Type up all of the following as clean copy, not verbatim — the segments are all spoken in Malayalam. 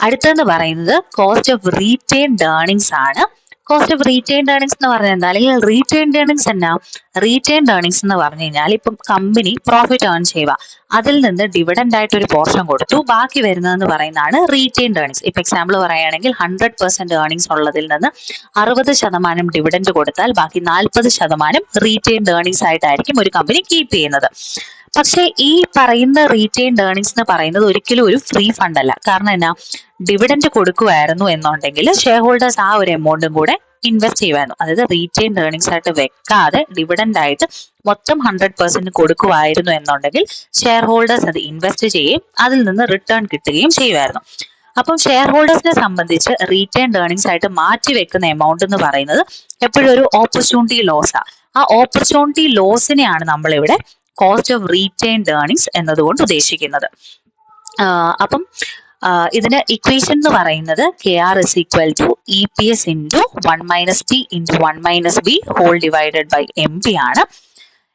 അടുത്തെന്ന് പറയുന്നത് കോസ്റ്റ് ഓഫ് റീറ്റെയിൻഡ് ഏർണിംഗ്സ് ആണ്. കോസ്റ്റ് ഓഫ് റീറ്റെയിൻഡ് ഏർണിംഗ്സ് എന്ന് പറഞ്ഞാൽ എന്താ, അല്ലെങ്കിൽ റീറ്റെയിൻഡ് ഏർണിംഗ്സ് എന്നാ? റീറ്റെയിൻഡ് ഏർണിംഗ്സ് എന്ന് പറഞ്ഞു കഴിഞ്ഞാൽ ഇപ്പം കമ്പനി പ്രോഫിറ്റ് ഏൺ ചെയ്യുക, അതിൽ നിന്ന് ഡിവിഡൻഡ് ആയിട്ട് ഒരു പോർഷൻ കൊടുത്തു, ബാക്കി വരുന്നതെന്ന് പറയുന്നതാണ് റീറ്റെയിൻഡ് ഏർണിംഗ്സ്. ഇപ്പൊ എക്സാമ്പിൾ പറയുകയാണെങ്കിൽ 100% ഏർണിംഗ്സ് ഉള്ളതിൽ നിന്ന് 60% ഡിവിഡൻഡ് കൊടുത്താൽ ബാക്കി 40% റീറ്റെയിൻഡ് ഏർണിംഗ്സ് ആയിട്ടായിരിക്കും ഒരു കമ്പനി കീപ്പ് ചെയ്യുന്നത്. പക്ഷേ ഈ പറയുന്ന റീറ്റെയിൻഡ് ഏർണിംഗ്സ് എന്ന് പറയുന്നത് ഒരിക്കലും ഒരു ഫ്രീ ഫണ്ട് അല്ല. കാരണം എന്നാ, ഡിവിഡൻഡ് കൊടുക്കുമായിരുന്നു എന്നുണ്ടെങ്കിൽ ഷെയർ ഹോൾഡേഴ്സ് ആ ഒരു എമൗണ്ടും കൂടെ ഇൻവെസ്റ്റ് ചെയ്യുമായിരുന്നു. അതായത് റീറ്റെയിൻഡ് ഏർണിംഗ്സ് ആയിട്ട് വെക്കാതെ ഡിവിഡൻഡ് ആയിട്ട് മൊത്തം 100% കൊടുക്കുമായിരുന്നു എന്നുണ്ടെങ്കിൽ ഷെയർ ഹോൾഡേഴ്സ് അത് ഇൻവെസ്റ്റ് ചെയ്യുകയും അതിൽ നിന്ന് റിട്ടേൺ കിട്ടുകയും ചെയ്യുമായിരുന്നു. അപ്പം ഷെയർ ഹോൾഡേഴ്സിനെ സംബന്ധിച്ച് റീറ്റെയിൻഡ് ഏർണിംഗ്സ് ആയിട്ട് മാറ്റി വെക്കുന്ന എമൗണ്ട് എന്ന് പറയുന്നത് എപ്പോഴും ഒരു ഓപ്പർച്യൂണിറ്റി ലോസാണ്. ആ ഓപ്പർച്യൂണിറ്റി ലോസിനെയാണ് നമ്മളിവിടെ കോസ്റ്റ് ഓഫ് റീറ്റെയിൻഡ് ഏർണിംഗ്സ് എന്നതുകൊണ്ട് ഉദ്ദേശിക്കുന്നത്. അപ്പം ഇതിന് ഇക്വേഷൻ എന്ന് പറയുന്നത് KR is equal to EPS into 1 minus T into 1 minus B whole divided by MB ആണ്.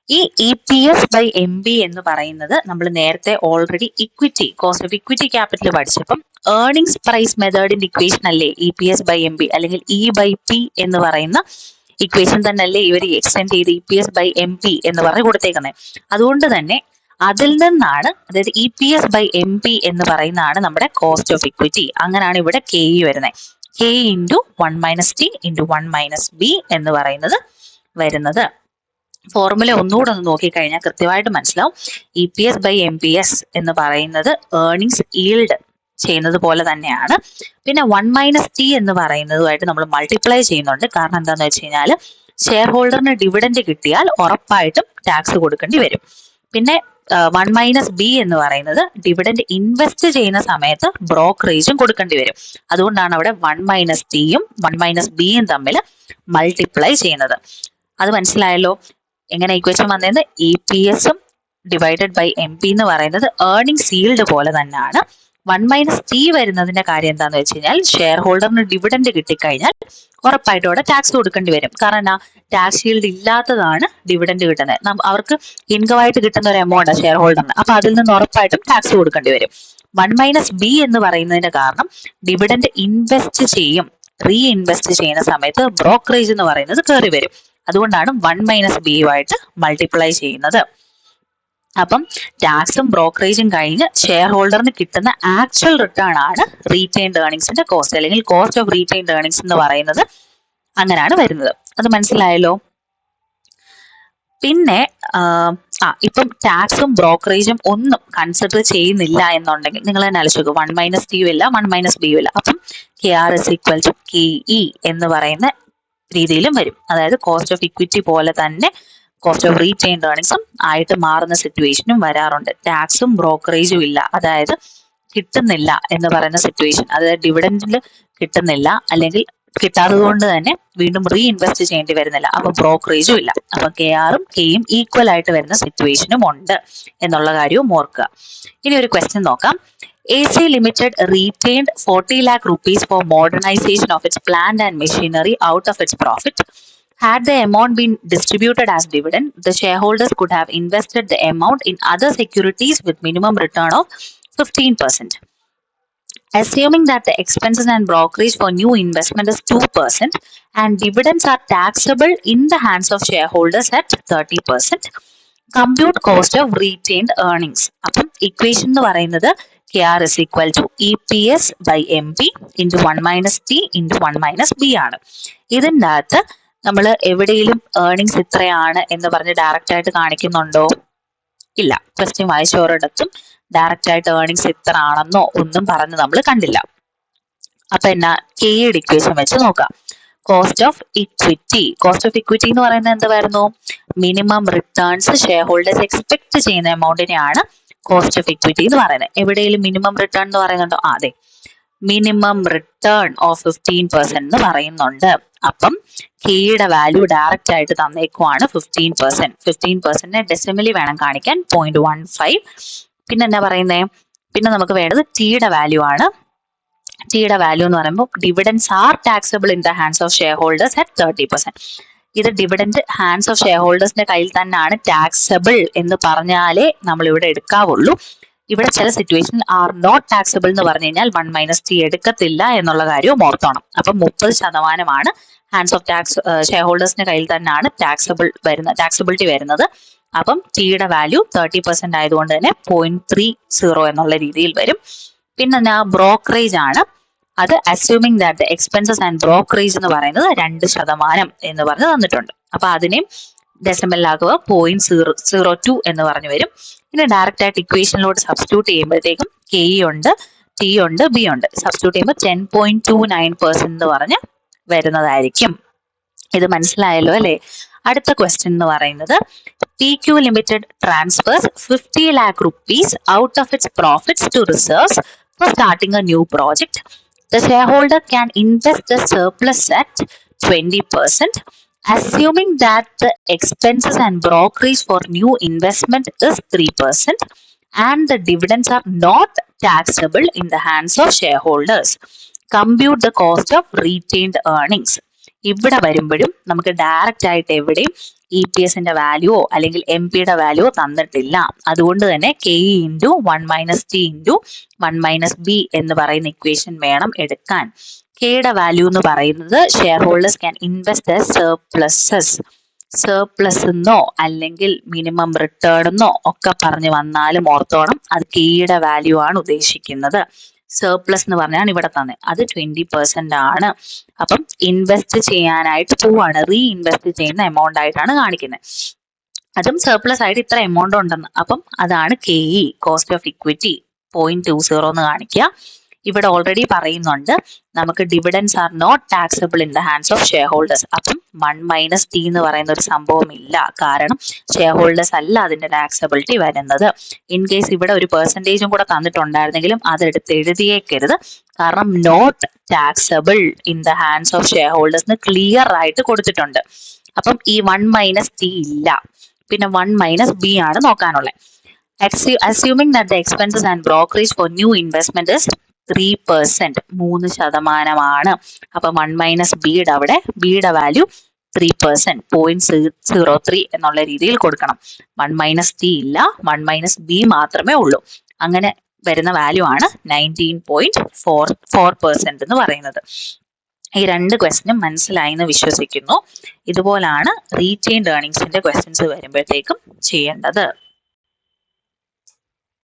ഈ EPS by MB എന്ന് പറയുന്നത് നമ്മൾ നേരത്തെ already equity, cost of equity capital പഠിച്ചപ്പം ഏർണിംഗ്സ് പ്രൈസ് മെത്തേഡിന്റെ ഇക്വേഷൻ അല്ലേ EPS by MB, അല്ലെങ്കിൽ E by P എന്ന് പറയുന്ന ഇക്വേഷൻ തന്നെ അല്ലേ ഇവർ എക്സ്റ്റെൻഡ് ചെയ്ത് EPS by MP എന്ന് പറഞ്ഞ് കൊടുത്തേക്കുന്നത്. അതുകൊണ്ട് തന്നെ അതിൽ നിന്നാണ്, അതായത് EPS by MP എന്ന് പറയുന്നതാണ് നമ്മുടെ കോസ്റ്റ് ഓഫ് ഇക്വിറ്റി. അങ്ങനെയാണ് ഇവിടെ KE വരുന്നത്. K into 1 minus T into 1 minus B എന്ന് പറയുന്നത് വരുന്നത്. ഫോർമുല ഒന്നുകൂടെ ഒന്ന് നോക്കിക്കഴിഞ്ഞാൽ കൃത്യമായിട്ട് മനസ്സിലാവും. EPS by MPS എന്ന് പറയുന്നത് ഏർണിംഗ്സ് ഈൽഡ് ചെയ്യുന്നത് പോലെ തന്നെയാണ്. പിന്നെ 1 മൈനസ് T എന്ന് പറയുന്നതുമായിട്ട് നമ്മൾ മൾട്ടിപ്ലൈ ചെയ്യുന്നുണ്ട്. കാരണം എന്താന്ന് വെച്ച് കഴിഞ്ഞാൽ ഷെയർ ഹോൾഡറിന് ഡിവിഡൻഡ് കിട്ടിയാൽ ഉറപ്പായിട്ടും ടാക്സ് കൊടുക്കേണ്ടി വരും. പിന്നെ 1 മൈനസ് B എന്ന് പറയുന്നത് ഡിവിഡൻഡ് ഇൻവെസ്റ്റ് ചെയ്യുന്ന സമയത്ത് ബ്രോക്കറേജും കൊടുക്കേണ്ടി വരും. അതുകൊണ്ടാണ് അവിടെ 1 മൈനസ് Tയും 1 മൈനസ് Bയും തമ്മിൽ മൾട്ടിപ്ലൈ ചെയ്യുന്നത്. അത് മനസ്സിലായല്ലോ എങ്ങനെ ഇക്വേഷൻ വന്നതെന്ന്. EPSഉം ഡിവൈഡഡ് ബൈ MP എന്ന് പറയുന്നത് ഏർണിംഗ്സ് ഈൽഡ് പോലെ തന്നെയാണ്. 1 മൈനസ് T വരുന്നതിന്റെ കാര്യം എന്താന്ന് വെച്ച് കഴിഞ്ഞാൽ ഷെയർ ഹോൾഡറിന് ഡിവിഡൻഡ് കിട്ടിക്കഴിഞ്ഞാൽ ഉറപ്പായിട്ടും അവിടെ ടാക്സ് കൊടുക്കേണ്ടി വരും. കാരണം എന്നാ, ടാക്സ് ഷീൽഡ് ഇല്ലാത്തതാണ് ഡിവിഡൻഡ് കിട്ടുന്നത്. അവർക്ക് ഇൻകം ആയിട്ട് കിട്ടുന്ന ഒരു എമൗണ്ട് ഷെയർ ഹോൾഡറിന്, അപ്പൊ അതിൽ നിന്ന് ഉറപ്പായിട്ടും ടാക്സ് കൊടുക്കേണ്ടി വരും. 1 മൈനസ് B എന്ന് പറയുന്നതിന്റെ കാരണം ഡിവിഡൻഡ് ഇൻവെസ്റ്റ് ചെയ്യും, റീ ഇൻവെസ്റ്റ് ചെയ്യുന്ന സമയത്ത് ബ്രോക്കറേജ് എന്ന് പറയുന്നത് കയറി വരും. അതുകൊണ്ടാണ് 1 മൈനസ് B യുമായിട്ട് മൾട്ടിപ്ലൈ ചെയ്യുന്നത്. അപ്പം ടാക്സും ബ്രോക്കറേജും കഴിഞ്ഞ് ഷെയർ ഹോൾഡറിന് കിട്ടുന്ന ആക്ച്വൽ റിട്ടേൺ ആണ് റീറ്റെയിൻഡ് ഏർണിംഗ്സിന്റെ കോസ്റ്റ്, അല്ലെങ്കിൽ കോസ്റ്റ് ഓഫ് റീറ്റെയിൻഡ് ഏർണിംഗ്സ് എന്ന് പറയുന്നത് അങ്ങനെയാണ് വരുന്നത്. അത് മനസ്സിലായല്ലോ. പിന്നെ ഇപ്പം ടാക്സും ബ്രോക്കറേജും ഒന്നും കൺസിഡർ ചെയ്യുന്നില്ല എന്നുണ്ടെങ്കിൽ നിങ്ങൾ തന്നെ ആലോചിക്കുക, 1 മൈനസ് T ഇല്ല 1 മൈനസ് B ഇല്ല. അപ്പം KR is equal to KE എന്ന് പറയുന്ന രീതിയിലും വരും. അതായത് കോസ്റ്റ് ഓഫ് ഇക്വിറ്റി പോലെ തന്നെ കോസ്റ്റ് ഓഫ് റീറ്റെയിൻഡ് ഏർണിംഗ്സും ആയിട്ട് മാറുന്ന സിറ്റുവേഷനും വരാറുണ്ട്. ടാക്സും ബ്രോക്കറേജും ഇല്ല, അതായത് കിട്ടുന്നില്ല എന്ന് പറയുന്ന സിറ്റുവേഷൻ, അതായത് ഡിവിഡൻഡിൽ കിട്ടുന്നില്ല അല്ലെങ്കിൽ കിട്ടാത്തത് കൊണ്ട് തന്നെ വീണ്ടും റീ ഇൻവെസ്റ്റ് ചെയ്യേണ്ടി വരുന്നില്ല, അപ്പൊ ബ്രോക്കറേജും ഇല്ല. അപ്പൊ KRഉം Kയും ഈക്വൽ ആയിട്ട് വരുന്ന സിറ്റുവേഷനും ഉണ്ട് എന്നുള്ള കാര്യവും ഓർക്കുക. ഇനി ഒരു ക്വസ്റ്റ്യൻ നോക്കാം. AC Limited retained 40 lakh rupees for modernization of its plant and machinery out of its profit. Had the amount been distributed as dividend, the shareholders could have invested the amount in other securities with minimum return of 15%. Assuming that the expenses and brokerage for new investment is 2% and dividends are taxable in the hands of shareholders at 30%, compute cost of retained earnings. അപ്പം ഇക്വേഷൻ എന്ന് പറയുന്നത് KR is equal to EPS by MP into 1 minus T into 1 minus B ആണ്. ഇതിൻ്റെ അകത്ത് നമ്മൾ എവിടെയെങ്കിലും ഏർണിങ്സ് ഇത്രയാണ് എന്ന് പറഞ്ഞ് ഡയറക്റ്റ് ആയിട്ട് കാണിക്കുന്നുണ്ടോ? ഇല്ല. ക്വസ്റ്റ്യൻ വായിച്ചോരിടത്തും ഡയറക്റ്റ് ആയിട്ട് ഏർണിങ്സ് ഇത്ര ആണെന്നോ ഒന്നും പറഞ്ഞ് നമ്മൾ കണ്ടില്ല. അപ്പൊ എന്നാ, Kയുടെ ഇക്വേഷൻ വെച്ച് നോക്കാം. കോസ്റ്റ് ഓഫ് ഇക്വിറ്റി എന്ന് പറയുന്നത് എന്തായിരുന്നു? Minimum returns share holders expect ചെയ്യുന്ന എമൗണ്ടിനെയാണ് കോസ്റ്റ് ഓഫ് ഇക്വിറ്റി എന്ന് പറയുന്നത്. എവിടെയെങ്കിലും മിനിമം റിട്ടേൺ എന്ന് പറയുന്നുണ്ടോ? അതെ, മിനിമം റിട്ടേൺ ഓഫ് 15% എന്ന് പറയുന്നുണ്ട്. അപ്പം Kയുടെ വാല്യൂ ഡയറക്റ്റ് ആയിട്ട് തന്നേക്കുവാണ് 15%. 15% ഡെസിമലി വേണം കാണിക്കാൻ, 0.15. പിന്നെ എന്താ പറയുന്നേ? പിന്നെ നമുക്ക് വേണ്ടത് Tയുടെ വാല്യൂ ആണ്. Tയുടെ വാല്യൂ എന്ന് പറയുമ്പോൾ dividends are taxable in the hands of share holders at 30%. ഇത് ഡിവിഡൻഡ് ഹാൻഡ്സ് ഓഫ് ഷെയർ ഹോൾഡേഴ്സിന്റെ കയ്യിൽ തന്നെയാണ് ടാക്സബിൾ എന്ന് പറഞ്ഞാലേ നമ്മൾ ഇവിടെ എടുക്കാവുള്ളൂ. ഇവിടെ ചില സിറ്റുവേഷൻ ആർ നോട്ട് ടാക്സബിൾ എന്ന് പറഞ്ഞു കഴിഞ്ഞാൽ 1 - t എടുക്കത്തില്ല എന്നുള്ള കാര്യവും ഓർത്തോണം. അപ്പം 30% ഹാൻഡ്സ് ഓഫ് ടാക്സ് ഷെയർ ഹോൾഡേഴ്സിന്റെ കയ്യിൽ തന്നെയാണ് ടാക്സബിലിറ്റി വരുന്നത്. അപ്പം ടിയുടെ വാല്യൂ 30% ആയതുകൊണ്ട് തന്നെ 0.30 എന്നുള്ള രീതിയിൽ വരും. പിന്നെ ബ്രോക്കറേജ് ആണ്. അത് assuming that expenses and brokerage എന്ന് പറയുന്നത് 2% എന്ന് പറഞ്ഞ് തന്നിട്ടുണ്ട്. അപ്പൊ അതിനെയും ഡെസിമലിലാക്കുക 0.02 എന്ന് പറഞ്ഞു വരും. പിന്നെ ഡയറക്റ്റ് ആയിട്ട് ഇക്വേഷനിലോട്ട് സബ്സ്റ്റിറ്റ്യൂട്ട് ചെയ്യുമ്പോഴത്തേക്കും കെ ഉണ്ട്, ടി ഉണ്ട്, ബി ഉണ്ട്. സബ്സ്റ്റിറ്റ്യൂട്ട് ചെയ്യുമ്പോൾ 10.29% എന്ന് പറഞ്ഞ് വരുന്നതായിരിക്കും. ഇത് മനസ്സിലായല്ലോ അല്ലെ? അടുത്ത ക്വസ്റ്റ്യൻ എന്ന് പറയുന്നത് TQ Limited transfers 50 lakh rupees out of its profits to reserves for starting a new project. The shareholder can invest the surplus at 20%, assuming that the expenses and brokerage for new investment is 3% and the dividends are not taxable in the hands of shareholders. Compute the cost of retained earnings. ഇവിടെ വരുമ്പോഴും നമുക്ക് ഡയറക്റ്റ് ആയിട്ട് എവിടെയും EPSന്റെ വാല്യൂയോ അല്ലെങ്കിൽ MP-യുടെ വാല്യൂയോ തന്നിട്ടില്ല. അതുകൊണ്ട് തന്നെ KE × 1 - T × 1 - B എന്ന് പറയുന്ന ഇക്വേഷൻ വേണം എടുക്കാൻ. കെയുടെ വാല്യൂ എന്ന് പറയുന്നത് share holders can invest surplus എന്നോ അല്ലെങ്കിൽ മിനിമം റിട്ടേൺ എന്നോ ഒക്കെ പറഞ്ഞു വന്നാലും ഓർത്തോണം അത് കെയുടെ വാല്യൂ ആണ് ഉദ്ദേശിക്കുന്നത്. സർപ്ലസ് എന്ന് പറഞ്ഞാണ് ഇവിടെ തന്നെ, അത് 20% ആണ്. അപ്പം ഇൻവെസ്റ്റ് ചെയ്യാനായിട്ട് പോവാണ്, റീഇൻവെസ്റ്റ് ചെയ്യുന്ന എമൗണ്ട് ആയിട്ടാണ് കാണിക്കുന്നത്. അതും സർപ്ലസ് ആയിട്ട് ഇത്ര എമൗണ്ട് ഉണ്ടെന്ന്. അപ്പം അതാണ് KE, കോസ്റ്റ് ഓഫ് ഇക്വിറ്റി 0.20 എന്ന് കാണിക്കുക. ഇവിടെ ഓൾറെഡി പറയുന്നുണ്ട് നമുക്ക് dividends are not taxable in the hands of share holders. അപ്പം 1 - T എന്ന് പറയുന്ന ഒരു സംഭവം ഇല്ല, കാരണം ഷെയർ ഹോൾഡേഴ്സ് അല്ല അതിന്റെ ടാക്സബിലിറ്റി വരുന്നത്. ഇൻ കേസ് ഇവിടെ ഒരു പെർസെൻറ്റേജും കൂടെ തന്നിട്ടുണ്ടായിരുന്നെങ്കിലും അതെടുത്ത് എഴുതിയേക്കരുത്, കാരണം not taxable in the hands of share holders clear ആയിട്ട് കൊടുത്തിട്ടുണ്ട്. അപ്പം ഈ 1 - T ഇല്ല. പിന്നെ 1 - B ആണ് നോക്കാനുള്ളത്. Assuming that the expenses and brokerage for new investment is 3%, 3%. അപ്പൊ 1 - Bയുടെ അവിടെ ബിയുടെ വാല്യൂ 3%, 0.03 എന്നുള്ള രീതിയിൽ കൊടുക്കണം. 1 - T ഇല്ല, 1 - B മാത്രമേ ഉള്ളൂ. അങ്ങനെ വരുന്ന വാല്യൂ ആണ് 19.44% എന്ന് പറയുന്നത്. ഈ 2 ക്വസ്റ്റ്യനും മനസ്സിലായി എന്ന് വിശ്വസിക്കുന്നു. ഇതുപോലാണ് റീറ്റെയിൻഡ് ഏർണിംഗ്സിന്റെ ക്വസ്റ്റ്യൻസ് വരുമ്പോഴത്തേക്കും ചെയ്യേണ്ടത്.